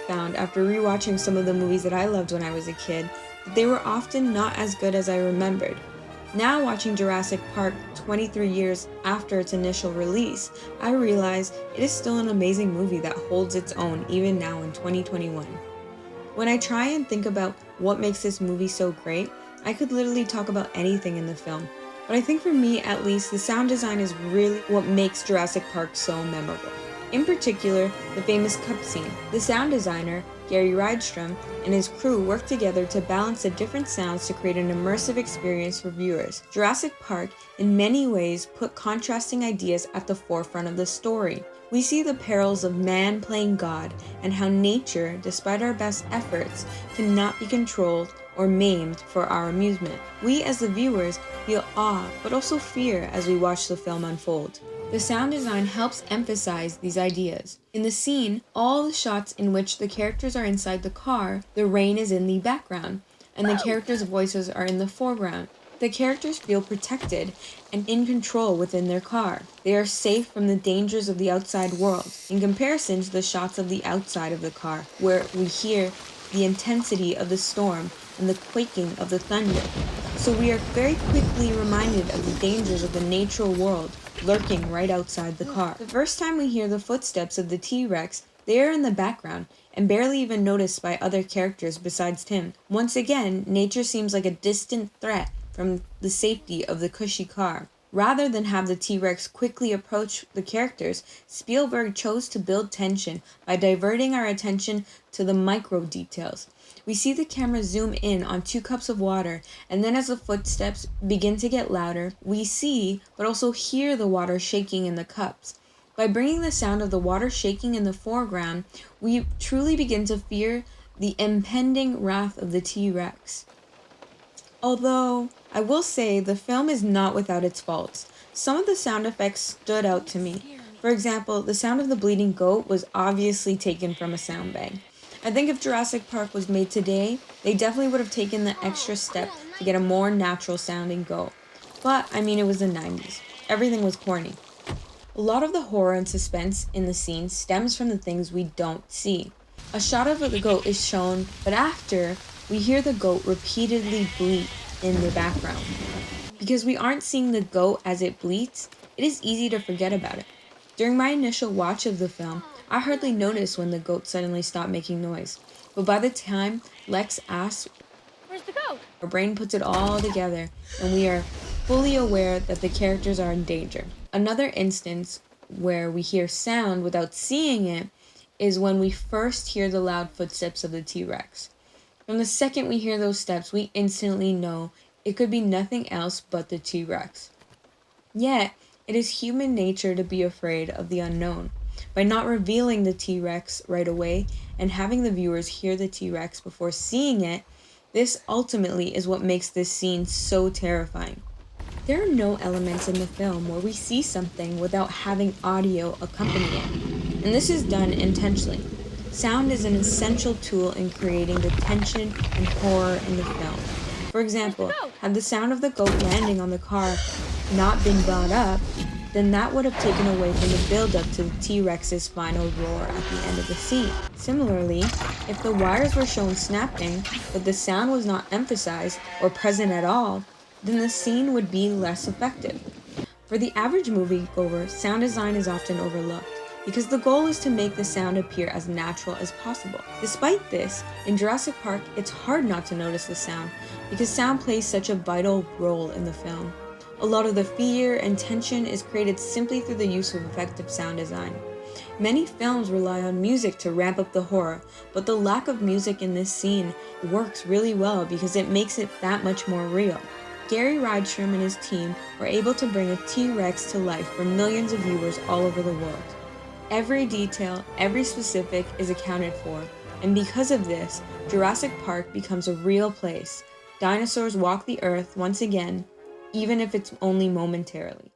found after rewatching some of the movies that I loved when I was a kid that they were often not as good as I remembered. Now watching Jurassic Park 23 years after its initial release, I realize it is still an amazing movie that holds its own even now in 2021. When I try and think about what makes this movie so great, I could literally talk about anything in the film. But I think for me at least, the sound design is really what makes Jurassic Park so memorable. In particular, the famous cup scene. The sound designer, Gary Rydstrom, and his crew worked together to balance the different sounds to create an immersive experience for viewers. Jurassic Park, in many ways, put contrasting ideas at the forefront of the story. We see the perils of man playing God and how nature, despite our best efforts, cannot be controlled or maimed for our amusement. We as the viewers feel awe but also fear as we watch the film unfold. The sound design helps emphasize these ideas. In the scene, all the shots in which the characters are inside the car, the rain is in the background, and the characters' voices are in the foreground. The characters feel protected and in control within their car. They are safe from the dangers of the outside world, in comparison to the shots of the outside of the car, where we hear the intensity of the storm and the quaking of the thunder. So we are very quickly reminded of the dangers of the natural world lurking right outside the car. The first time we hear the footsteps of the T-Rex, they are in the background and barely even noticed by other characters besides Tim. Once again, nature seems like a distant threat from the safety of the cushy car. Rather than have the T-Rex quickly approach the characters, Spielberg chose to build tension by diverting our attention to the micro details. We see the camera zoom in on 2 cups of water, and then as the footsteps begin to get louder, we see, but also hear the water shaking in the cups. By bringing the sound of the water shaking in the foreground, we truly begin to fear the impending wrath of the T-Rex. Although, I will say, the film is not without its faults. Some of the sound effects stood out to me. For example, the sound of the bleeding goat was obviously taken from a sound bag. I think if Jurassic Park was made today, they definitely would have taken the extra step to get a more natural sounding goat. But, I mean, it was the 90s. Everything was corny. A lot of the horror and suspense in the scene stems from the things we don't see. A shot of the goat is shown, but after, we hear the goat repeatedly bleat in the background. Because we aren't seeing the goat as it bleats, it is easy to forget about it. During my initial watch of the film, I hardly noticed when the goat suddenly stopped making noise. But by the time Lex asks, "Where's the goat?" our brain puts it all together, and we are fully aware that the characters are in danger. Another instance where we hear sound without seeing it is when we first hear the loud footsteps of the T-Rex. From the second we hear those steps, we instantly know it could be nothing else but the T-Rex. Yet, it is human nature to be afraid of the unknown. By not revealing the T-Rex right away and having the viewers hear the T-Rex before seeing it, this ultimately is what makes this scene so terrifying. There are no elements in the film where we see something without having audio accompany it, and this is done intentionally. Sound is an essential tool in creating the tension and horror in the film. For example, had the sound of the goat landing on the car not been brought up, then that would have taken away from the build-up to the T-Rex's final roar at the end of the scene. Similarly, if the wires were shown snapping, but the sound was not emphasized or present at all, then the scene would be less effective. For the average moviegoer, sound design is often overlooked, because the goal is to make the sound appear as natural as possible. Despite this, in Jurassic Park, it's hard not to notice the sound, because sound plays such a vital role in the film. A lot of the fear and tension is created simply through the use of effective sound design. Many films rely on music to ramp up the horror, but the lack of music in this scene works really well because it makes it that much more real. Gary Rydstrom and his team were able to bring a T-Rex to life for millions of viewers all over the world. Every detail, every specific is accounted for, and because of this, Jurassic Park becomes a real place. Dinosaurs walk the earth once again, even if it's only momentarily.